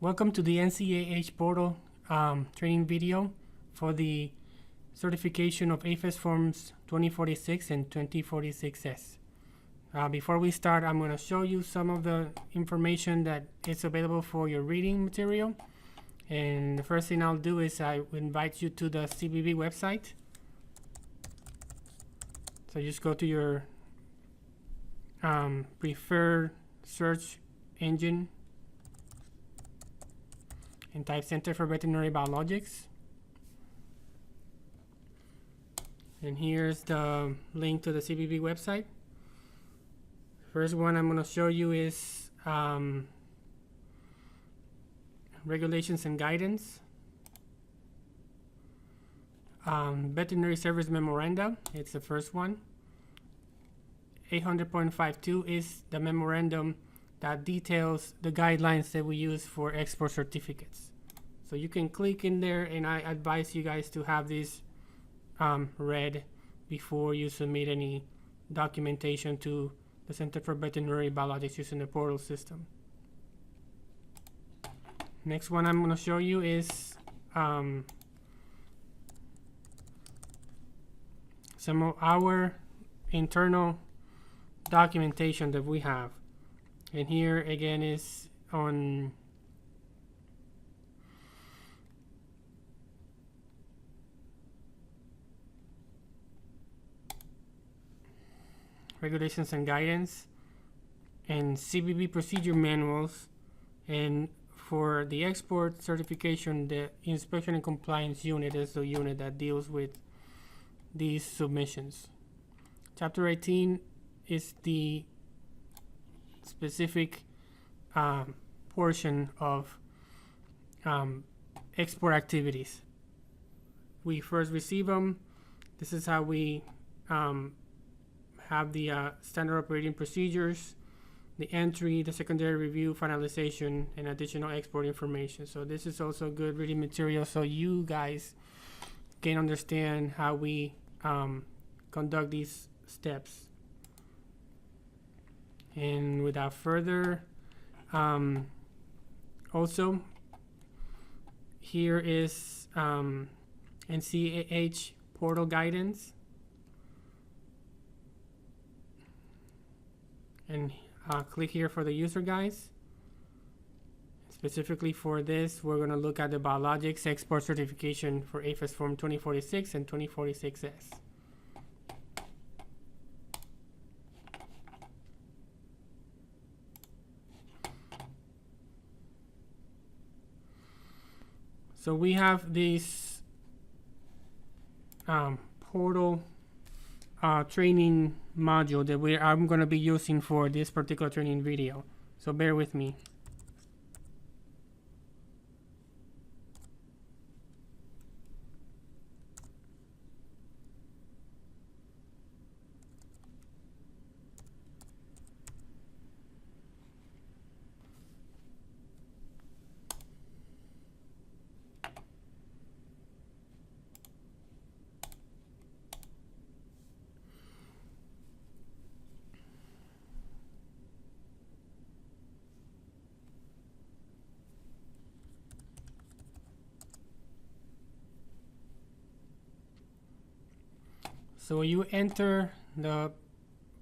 Welcome to the NCAH portal training video for the certification of APHIS forms 2046 and 2046S. Before we start, I'm going to show you some of the information that is available for your reading material. And the first thing I'll do is I invite you to the CBB website. So just go to your preferred search engine and type Center for Veterinary Biologics. And here's the link to the CBB website. First one I'm going to show you is regulations and guidance. Veterinary Service Memoranda, it's the first one. 800.52 is the memorandum that details the guidelines that we use for export certificates. So you can click in there, and I advise you guys to have this read before you submit any documentation to the Center for Veterinary Biologics using the portal system. Next one I'm going to show you is some of our internal documentation that we have. And here again is on regulations and guidance and CBB procedure manuals. And for the export certification, the inspection and compliance unit is the unit that deals with these submissions. Chapter 18 is the specific portion of export activities. We first receive them. This is how we have the standard operating procedures, the entry, the secondary review, finalization, and additional export information. So this is also good reading material so you guys can understand how we conduct these steps. And without further, also here is NCAH portal guidance. And click here for the user guides. Specifically for this, we're going to look at the biologics export certification for APHIS form 2046 and 2046S. So we have this portal training module that I'm going to be using for this particular training video. So bear with me. So when you enter the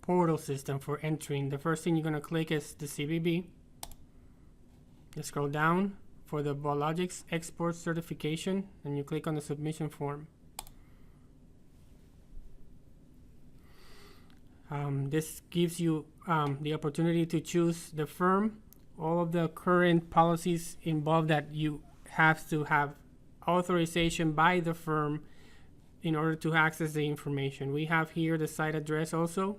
portal system for entering, the first thing you're going to click is the CBB. You scroll down for the biologics export certification, and you click on the submission form. This gives you the opportunity to choose the firm. All of the current policies involve that you have to have authorization by the firm in order to access the information. We have here the site address also,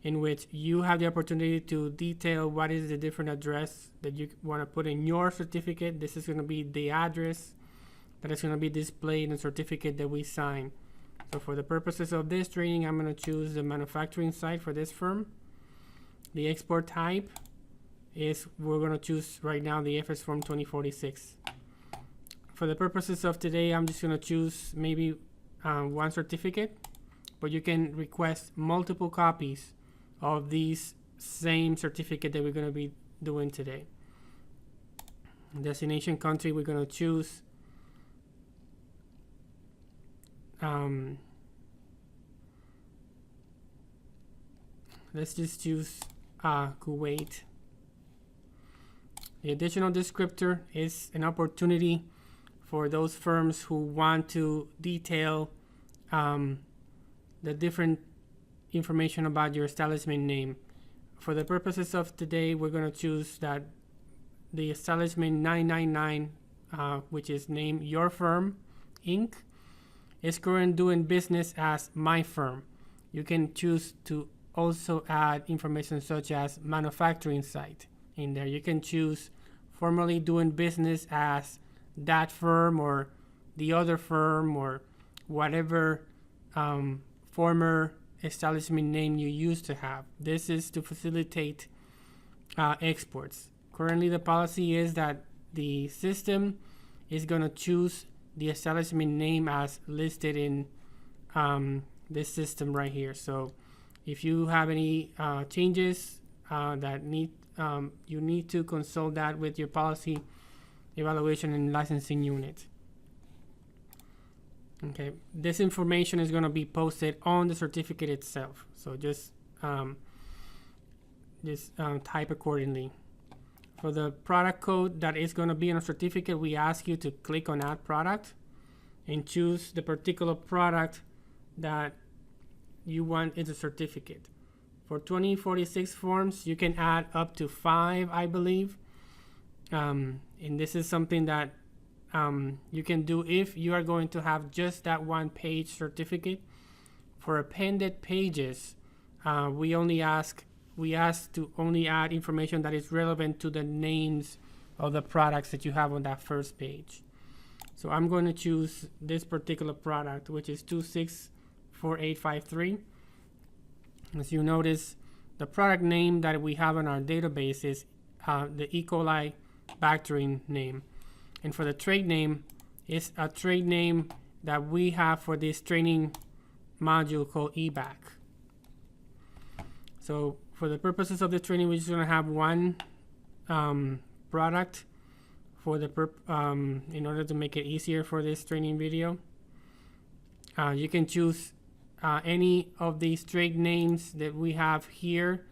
in which you have the opportunity to detail what is the different address that you want to put in your certificate. This is going to be the address that is going to be displayed in the certificate that we sign. So for the purposes of this training, I'm going to choose the manufacturing site for this firm. The export type is, we're going to choose right now the APHIS form 2046. For the purposes of today, I'm just going to choose maybe one certificate, but you can request multiple copies of these same certificate that we're going to be doing today. Destination country, we're going to choose let's just choose Kuwait. The additional descriptor is an opportunity for those firms who want to detail the different information about your establishment name. For the purposes of today, we're going to choose that the establishment 999, which is named Your Firm, Inc., is currently doing business as my firm. You can choose to also add information such as manufacturing site in there. You can choose formerly doing business as that firm or the other firm or whatever former establishment name you used to have. This is to facilitate exports. Currently, the policy is that the system is going to choose the establishment name as listed in this system right here. So if you have any changes that you need to consult that with your policy evaluation and licensing unit. Okay, this information is going to be posted on the certificate itself. So just type accordingly. For the product code that is going to be on a certificate, we ask you to click on Add Product and choose the particular product that you want in the certificate. For 2046 forms, you can add up to 5, I believe. And this is something that you can do if you are going to have just that one page certificate. For appended pages, we ask to only add information that is relevant to the names of the products that you have on that first page. So I'm going to choose this particular product, which is 264853. As you notice, the product name that we have on our database is the E. coli bacteria name. And for the trade name, it's a trade name that we have for this training module called EBAC. So for the purposes of the training, we're just going to have one product for the in order to make it easier for this training video. You can choose any of these trade names that we have here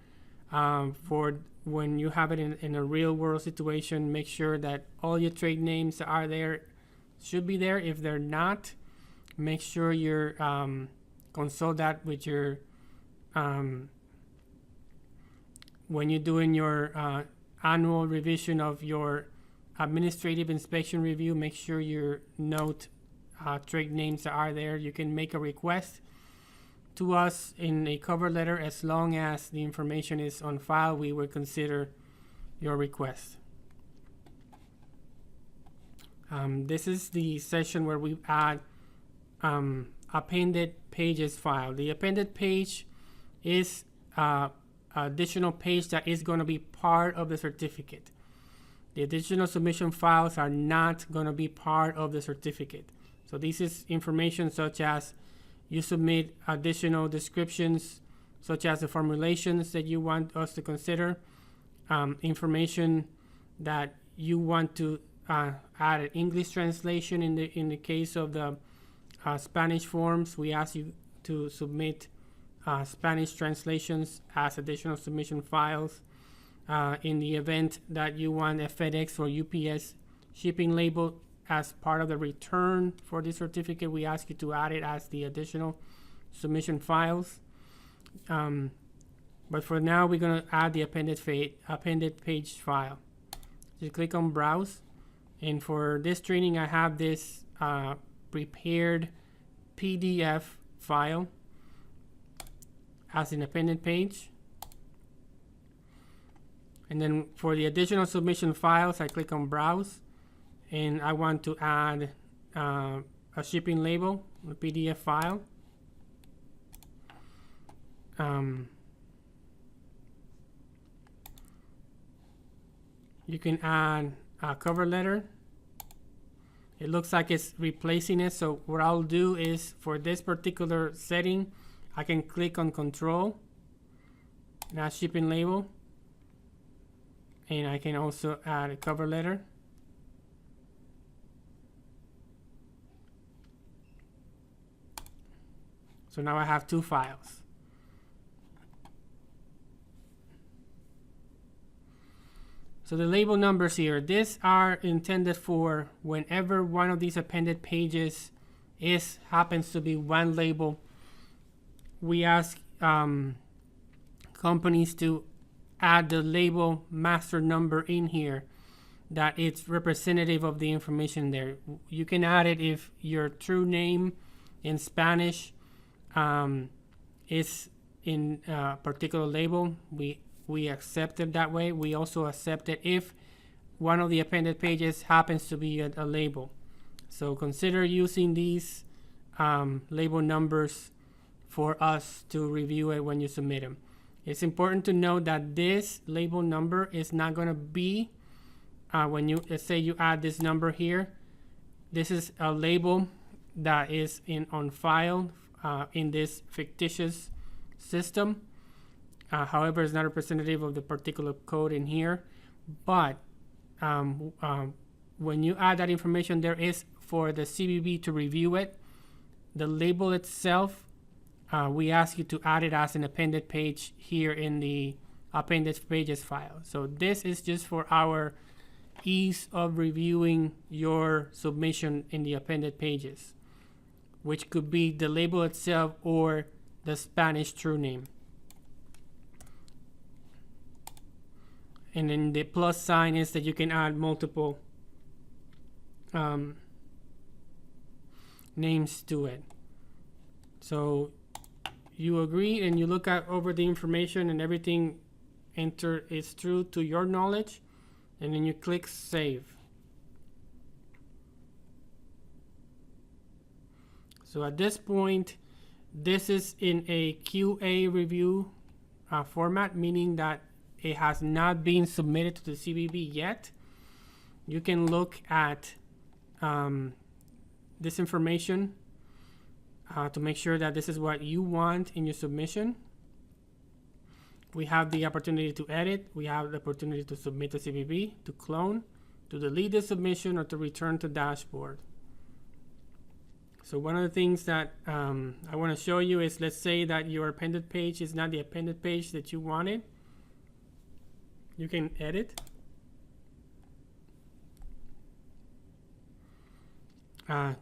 for when you have it in a real world situation. Make sure that all your trade names are there, should be there. If they're not, make sure you're consult that with your when you're doing your annual revision of your administrative inspection review. Make sure your note trade names are there. You can make a request to us in a cover letter. As long as the information is on file, we will consider your request. This is the session where we add appended pages file. The appended page is additional page that is going to be part of the certificate. The additional submission files are not going to be part of the certificate. So this is information such as you submit additional descriptions, such as the formulations that you want us to consider, information that you want to add an English translation in the case of the Spanish forms. We ask you to submit Spanish translations as additional submission files. In the event that you want a FedEx or UPS shipping label as part of the return for this certificate, we ask you to add it as the additional submission files. But for now, we're going to add the appended page file. Just click on Browse. And for this training, I have this prepared PDF file as an appended page. And then for the additional submission files, I click on Browse. And I want to add a shipping label, a PDF file. You can add a cover letter. It looks like it's replacing it. So what I'll do is, for this particular setting, I can click on Control and add shipping label. And I can also add a cover letter. So now I have 2 files. So the label numbers here, these are intended for whenever one of these appended pages happens to be one label. We ask companies to add the label master number in here that it's representative of the information there. You can add it if your true name in Spanish is in a particular label. We accept it that way. We also accept it if one of the appended pages happens to be a label. So consider using these label numbers for us to review it when you submit them. It's important to note that this label number is not going to be when you, let's say you add this number here, this is a label that is on file in this fictitious system. However, it's not representative of the particular code in here. But when you add that information, there is for the CBB to review it. The label itself, we ask you to add it as an appended page here in the appended pages file. So this is just for our ease of reviewing your submission in the appended pages, which could be the label itself or the Spanish true name. And then the plus sign is that you can add multiple names to it. So you agree and you look at over the information and everything is true to your knowledge, and then you click save. So at this point, this is in a QA review format, meaning that it has not been submitted to the CBB yet. You can look at this information to make sure that this is what you want in your submission. We have the opportunity to edit. We have the opportunity to submit to CBB, to clone, to delete the submission, or to return to dashboard. So one of the things that I want to show you is, let's say that your appended page is not the appended page that you wanted. You can edit.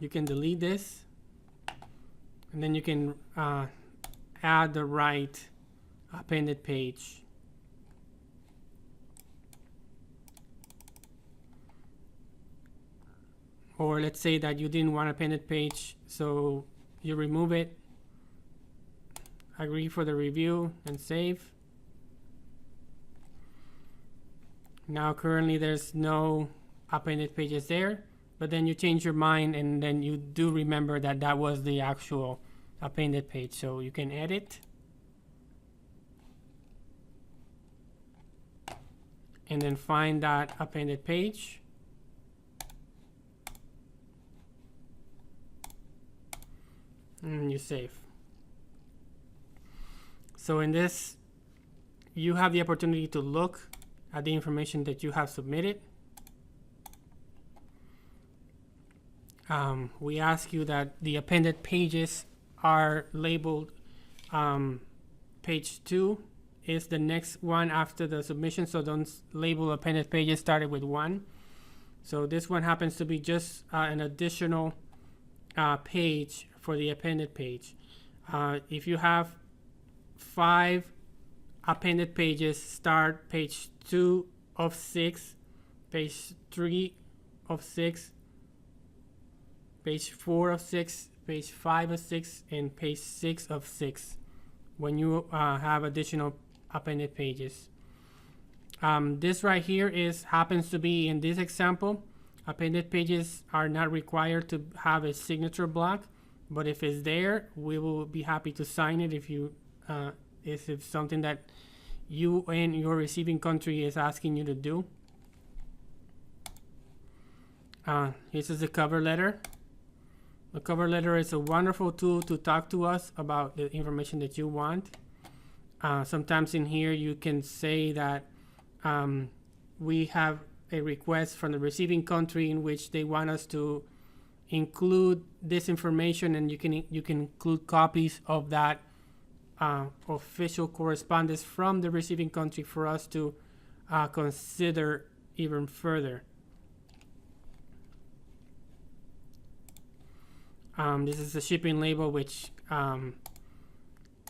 You can delete this, and then you can add the right appended page. Or let's say that you didn't want appended page, so you remove it, agree for the review, and save. Now currently there's no appended pages there, but then you change your mind and then you do remember that that was the actual appended page. So you can edit and then find that appended page. And you save. So in this, you have the opportunity to look at the information that you have submitted. We ask you that the appended pages are labeled page 2 is the next one after the submission, so don't label appended pages started with 1. So this one happens to be just an additional page for the appended page. If you have 5 appended pages, start page 2 of 6, page 3 of 6, page 4 of 6, page 5 of 6, and page 6 of 6 when you have additional appended pages. This right here happens to be, in this example, appended pages are not required to have a signature block, but if it's there, we will be happy to sign it if it's something that you and your receiving country is asking you to do. This is the cover letter. The cover letter is a wonderful tool to talk to us about the information that you want. Sometimes in here you can say that we have a request from the receiving country in which they want us to include this information, and you can include copies of that official correspondence from the receiving country for us to consider even further. This is the shipping label, which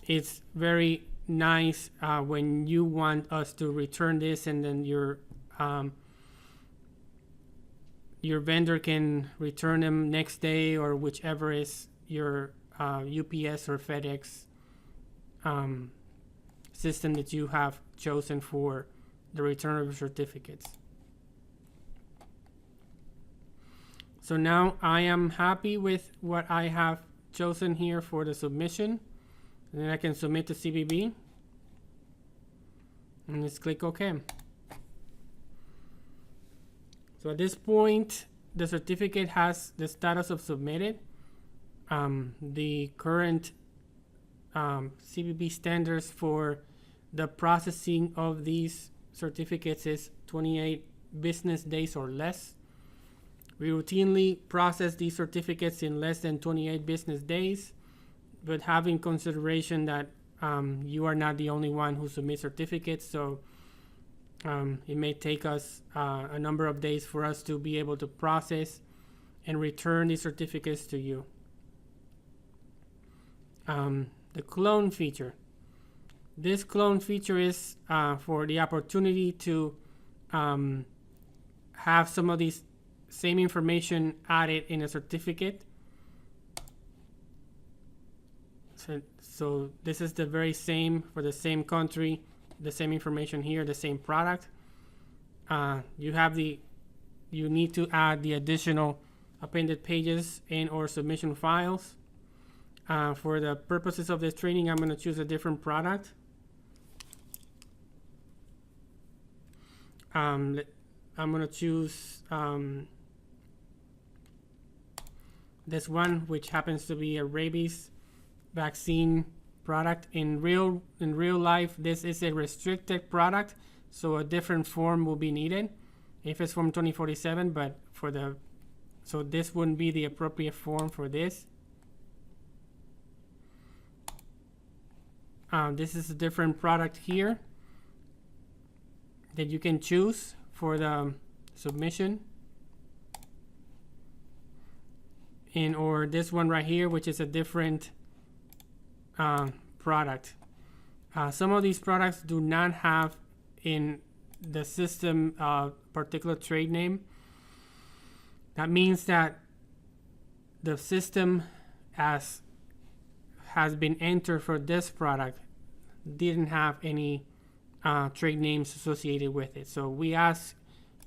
it's very nice when you want us to return this, and then your vendor can return them next day, or whichever is your UPS or FedEx system that you have chosen for the return of your certificates. So now I am happy with what I have chosen here for the submission. And then I can submit to CBB. And let's click OK. So at this point, the certificate has the status of submitted. The current CBB standards for the processing of these certificates is 28 business days or less. We routinely process these certificates in less than 28 business days, but having consideration that you are not the only one who submits certificates, so it may take us a number of days for us to be able to process and return these certificates to you. The clone feature. This clone feature is for the opportunity to have some of these same information added in a certificate. So this is the very same for the same country, the same information here, the same product. You need to add the additional appended pages and or submission files. For the purposes of this training, I'm going to choose a different product. I'm going to choose this one, which happens to be a rabies vaccine product. In real life, this is a restricted product, so a different form will be needed if it's from 2047, but so this wouldn't be the appropriate form for this. This is a different product here that you can choose for the submission, or this one right here, which is a different product. Some of these products do not have in the system a particular trade name. That means that the system as has been entered for this product didn't have any trade names associated with it. So we ask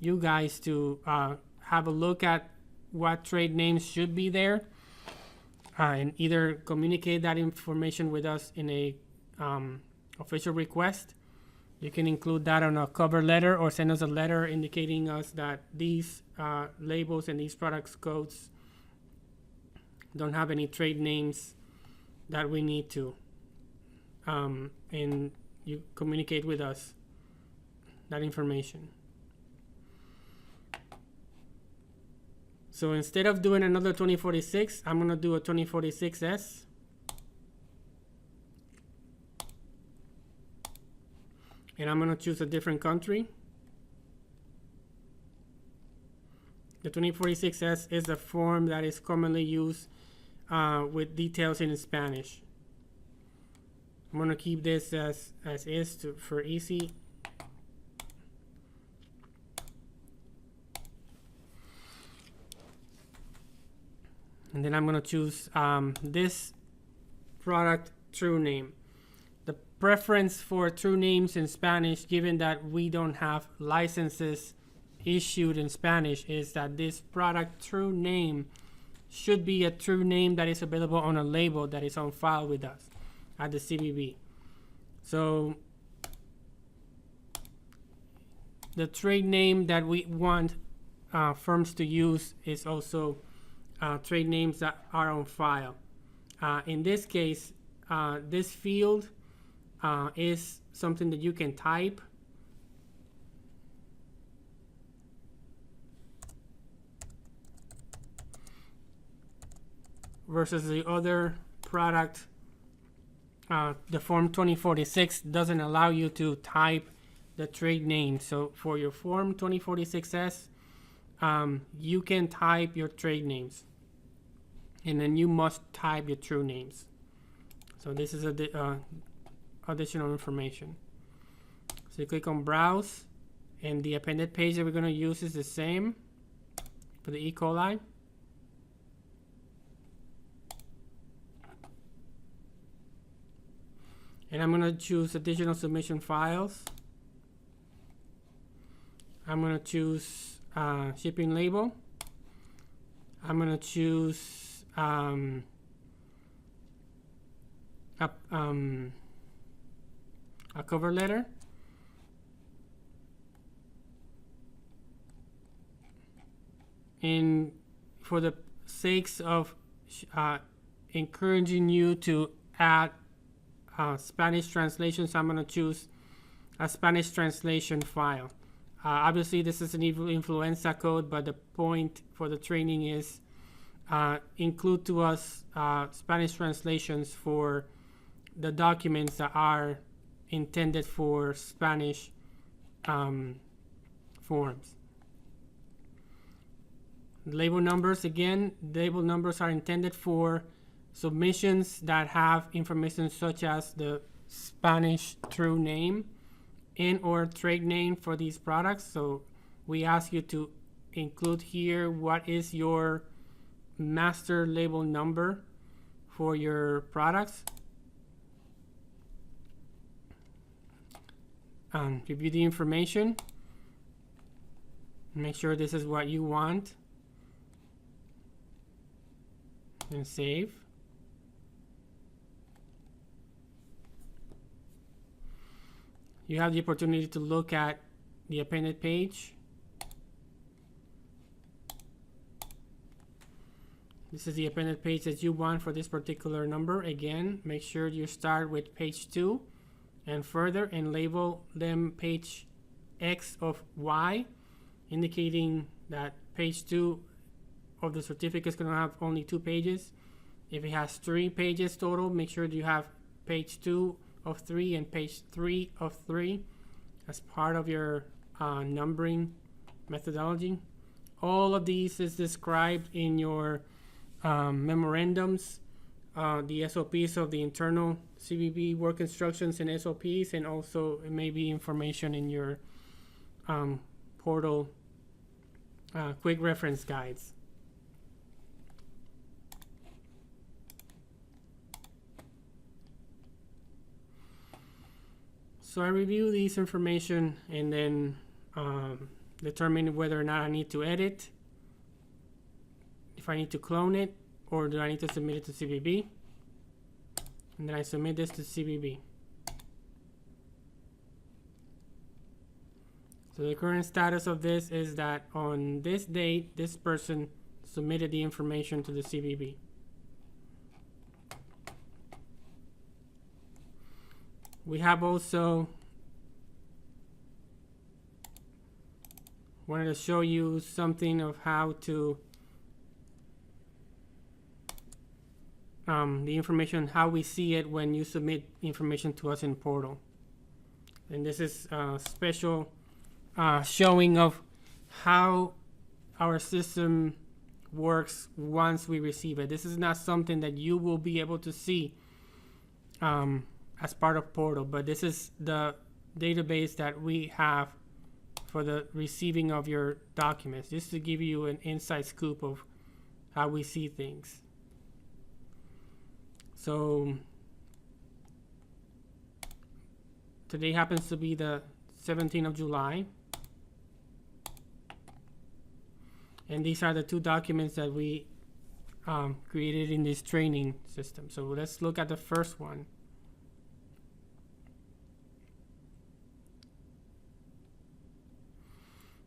you guys to have a look at what trade names should be there, and either communicate that information with us in a official request. You can include that on a cover letter, or send us a letter indicating us that these labels and these products codes don't have any trade names that we need to, and you communicate with us that information. So instead of doing another 2046, I'm going to do a 2046S. And I'm going to choose a different country. The 2046S is a form that is commonly used with details in Spanish. I'm going to keep this as is for easy. And then I'm going to choose this product true name. The preference for true names in Spanish, given that we don't have licenses issued in Spanish, is that this product true name should be a true name that is available on a label that is on file with us at the CBB. So the trade name that we want firms to use is also trade names that are on file. In this case, this field is something that you can type. versus the other product. The Form 2046 doesn't allow you to type the trade name. So for your Form 2046S, you can type your trade names, and then you must type your true names. So this is additional information. So you click on Browse, and the appended page that we're going to use is the same for the E. coli. And I'm going to choose additional submission files. I'm going to choose shipping label. I'm going to choose a cover letter. And for the sakes of encouraging you to add Spanish translations, I'm going to choose a Spanish translation file. Obviously, this is an influenza code, but the point for the training is include to us Spanish translations for the documents that are intended for Spanish forms. Label numbers, again, label numbers are intended for submissions that have information such as the Spanish true name and or trade name for these products. So we ask you to include here what is your master label number for your products. Review the information. Make sure this is what you want. And save. You have the opportunity to look at the appended page. This is the appended page that you want for this particular number. Again, make sure you start with page 2 and further and label them page X of Y, indicating that page 2 of the certificate is going to have only 2 pages. If it has 3 pages total, make sure you have page 2 of 3 and page 3 of 3 as part of your numbering methodology. All of these is described in your memorandums, the SOPs of the internal CBB work instructions and SOPs, and also it may be information in your portal quick reference guides. So I review these information and then determine whether or not I need to edit, if I need to clone it, or do I need to submit it to CBB. And then I submit this to CBB. So the current status of this is that on this date, this person submitted the information to the CBB. We have also wanted to show you something of how to the information, how we see it when you submit information to us in portal. And this is a special showing of how our system works once we receive it. This is not something that you will be able to see as part of portal, but this is the database that we have for the receiving of your documents, just to give you an inside scoop of how we see things. So today happens to be the 17th of July, and these are the 2 documents that we created in this training system. So let's look at the first one.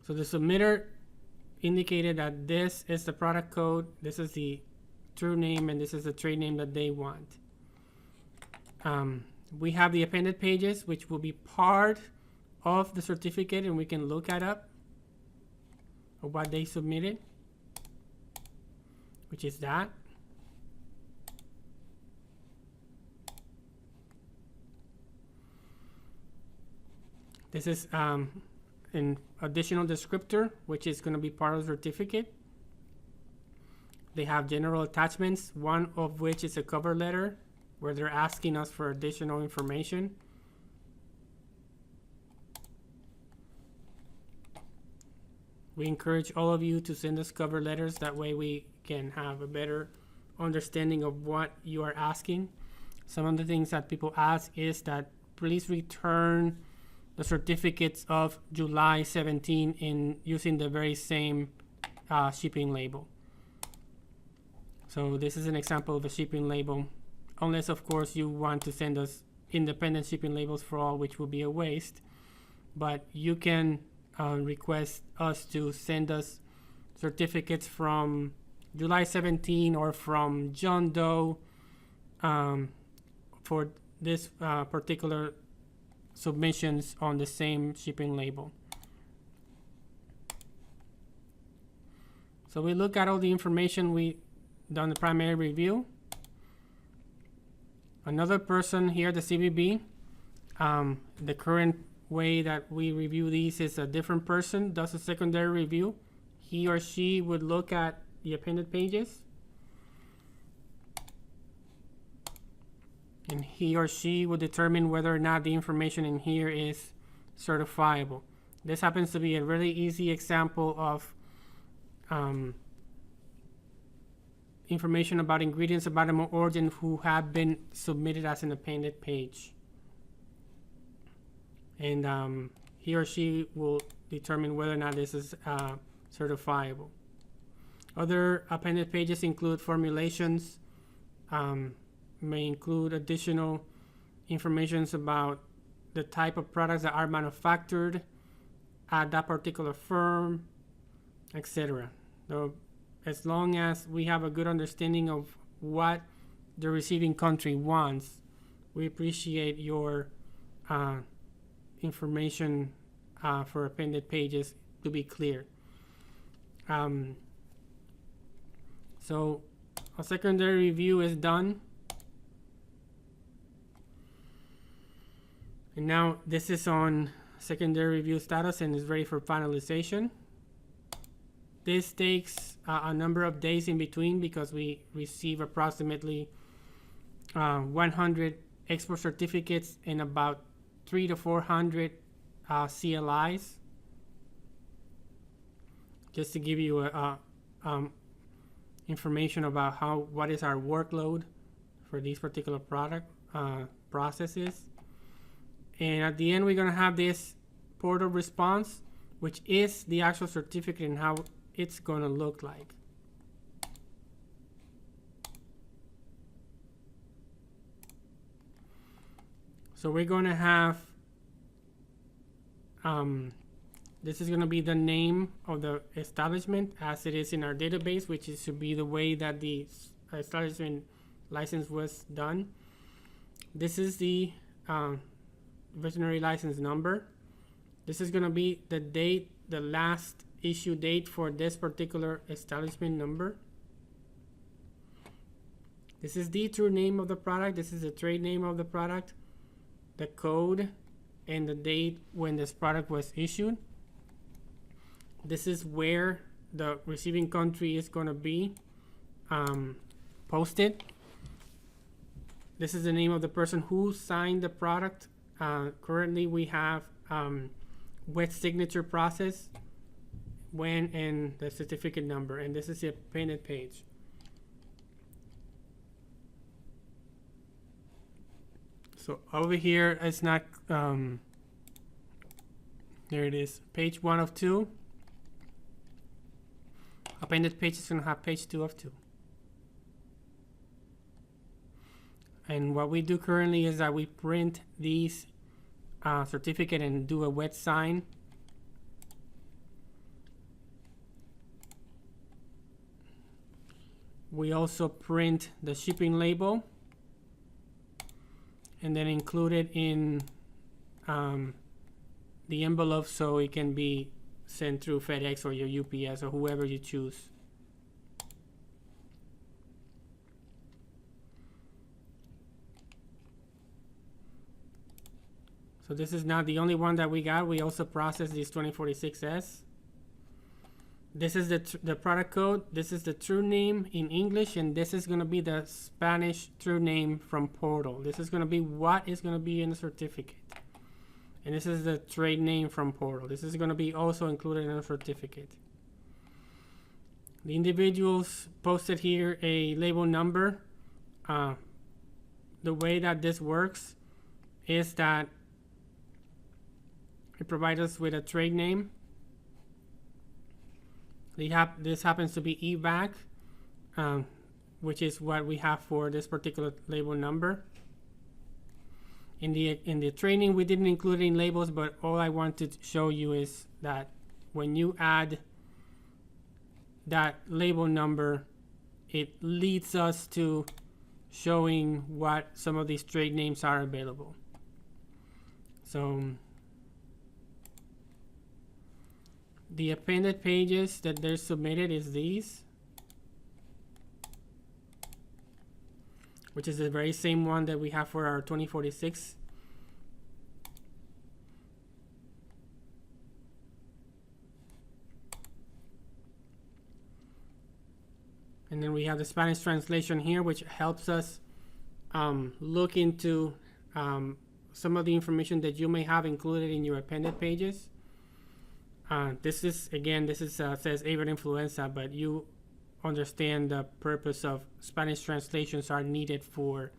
So the submitter indicated that this is the product code, this is the true name, and this is the trade name that they want. We have the appended pages, which will be part of the certificate, and we can look at up of what they submitted, which is that. This is an additional descriptor, which is going to be part of the certificate. They have general attachments, one of which is a cover letter where they're asking us for additional information. We encourage all of you to send us cover letters. That way we can have a better understanding of what you are asking. Some of the things that people ask is that please return the certificates of July 17 in using the very same shipping label. So this is an example of a shipping label, unless of course you want to send us independent shipping labels for all, which will be a waste. But you can request us to send us certificates from July 17 or from John Doe for this particular submissions on the same shipping label. So we look at all the information we done the primary review. Another person here, the CBB, the current way that we review these is a different person does a secondary review. He or she would look at the appended pages, and he or she would determine whether or not the information in here is certifiable. This happens to be a really easy example of information about ingredients of animal origin who have been submitted as an appended page. And he or she will determine whether or not this is certifiable. Other appended pages include formulations, may include additional information about the type of products that are manufactured at that particular firm, etc. So as long as we have a good understanding of what the receiving country wants, we appreciate your information for appended pages to be clear. So a secondary review is done. And now this is on secondary review status and is ready for finalization. This takes a number of days in between because we receive approximately 100 export certificates and about 300 to 400 CLIs. Just to give you information about what is our workload for these particular processes. And at the end, we're going to have this portal response, which is the actual certificate and how it's going to look like. So we're going to have, this is going to be the name of the establishment as it is in our database, which should be the way that the establishment license was done. This is the veterinary license number. This is going to be the date, the last issue date for this particular establishment number. This is the true name of the product. This is the trade name of the product, the code, and the date when this product was issued. This is where the receiving country is going to be posted. This is the name of the person who signed the product. Currently we have wet signature process when and the certificate number, and this is the appended page. So over here it's not there it is, page 1 of 2. Appended page is going to have page 2 of 2. And what we do currently is that we print these certificate and do a wet sign. We also print the shipping label and then include it in the envelope so it can be sent through FedEx or your UPS or whoever you choose. So this is not the only one that we got. We also processed this 2046S. This is the product code. This is the true name in English, and this is going to be the Spanish true name from Portal. This is going to be what is going to be in the certificate. And this is the trade name from Portal. This is going to be also included in the certificate. The individuals posted here a label number. The way that this works is that it provides us with a trade name. This happens to be EVAC, which is what we have for this particular label number. In the training, we didn't include any labels, but all I want to show you is that when you add that label number, it leads us to showing what some of these trade names are available. So the appended pages that they're submitted is these, which is the very same one that we have for our 2046. And then we have the Spanish translation here, which helps us look into some of the information that you may have included in your appended pages. This is, again, says avian influenza, but you understand the purpose of Spanish translations are needed for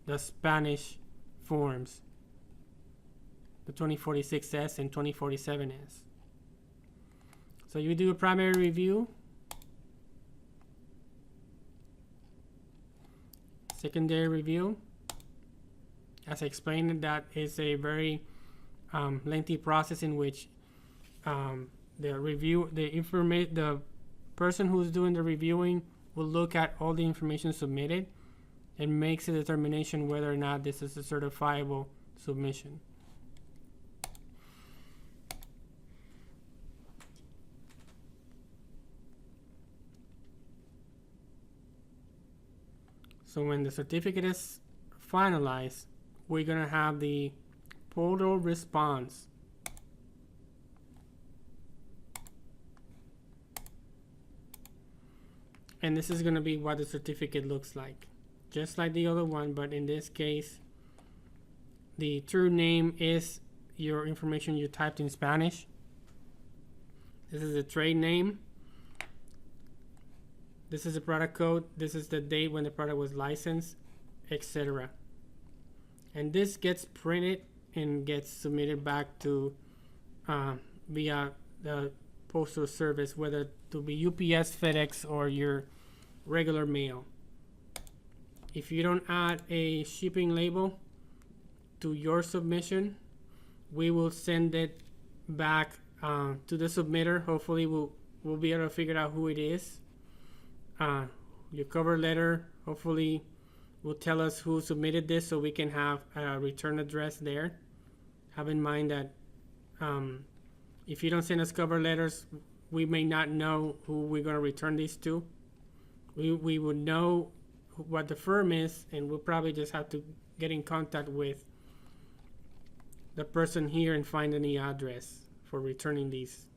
the Spanish forms, the 2046S and 2047S. So you do a primary review, secondary review. As I explained, that is a very lengthy process in which the person who's doing the reviewing will look at all the information submitted and makes a determination whether or not this is a certifiable submission. So when the certificate is finalized, we're going to have the portal response. And this is going to be what the certificate looks like. Just like the other one, but in this case, the true name is your information you typed in Spanish. This is the trade name. This is the product code. This is the date when the product was licensed, etc. And this gets printed and gets submitted back to via the postal service, whether to be UPS, FedEx, or your regular mail. If you don't add a shipping label to your submission, we will send it back to the submitter. Hopefully we'll be able to figure out who it is. Your cover letter hopefully will tell us who submitted this, so we can have a return address there. Have in mind that if you don't send us cover letters, we may not know who we're going to return these to. We would know what the firm is, and we'll probably just have to get in contact with the person here and find any address for returning these.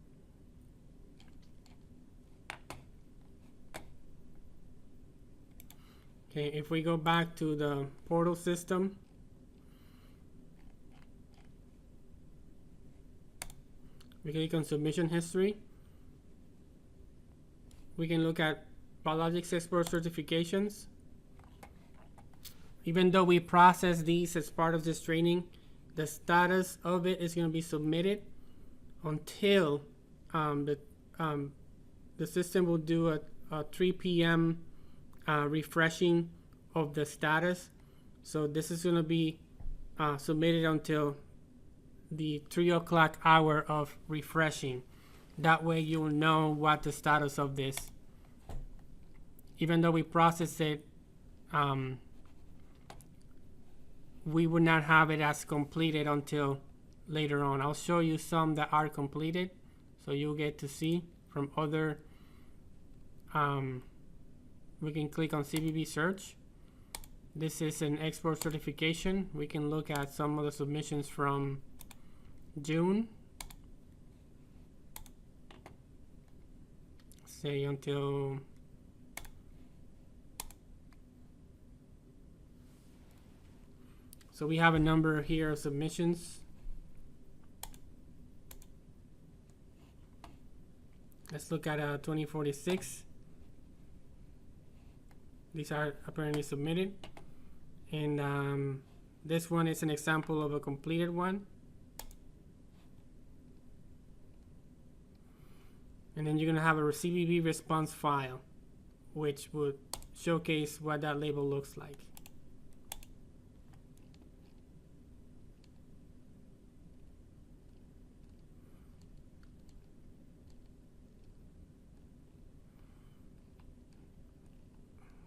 Okay, if we go back to the portal system, we click on submission history. We can look at biologics export certifications. Even though we process these as part of this training, the status of it is going to be submitted until the system will do a 3 p.m. Refreshing of the status. So this is going to be submitted until the 3 o'clock hour of refreshing. That way you'll know what the status of this. Even though we process it, we would not have it as completed until later on. I'll show you some that are completed, so you'll get to see from other. We can click on CBB search. This is an export certification. We can look at some of the submissions from June, say until so we have a number here of submissions. Let's look at 2046. These are apparently submitted, and this one is an example of a completed one. And then you're going to have a CVV response file, which would showcase what that label looks like.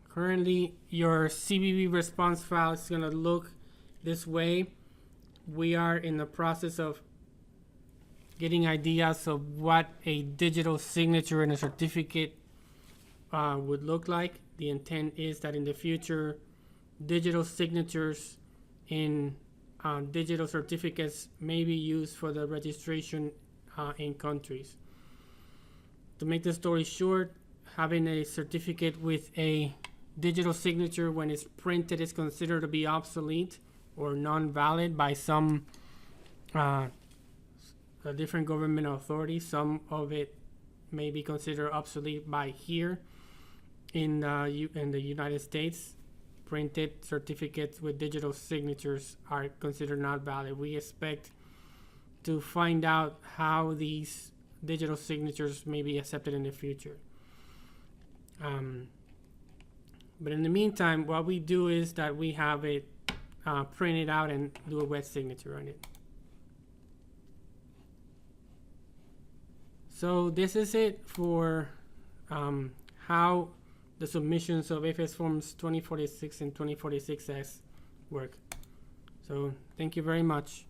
Currently, your CVV response file is going to look this way. We are in the process of getting ideas of what a digital signature and a certificate would look like. The intent is that in the future, digital signatures in digital certificates may be used for the registration in countries. To make the story short, having a certificate with a digital signature when it's printed is considered to be obsolete or non-valid by some different government authorities. Some of it may be considered obsolete by here in the United States. Printed certificates with digital signatures are considered not valid. We expect to find out how these digital signatures may be accepted in the future. But in the meantime, what we do is that we have it printed out and do a wet signature on it. So this is it for how the submissions of APHIS forms 2046 and 2046S work. So thank you very much.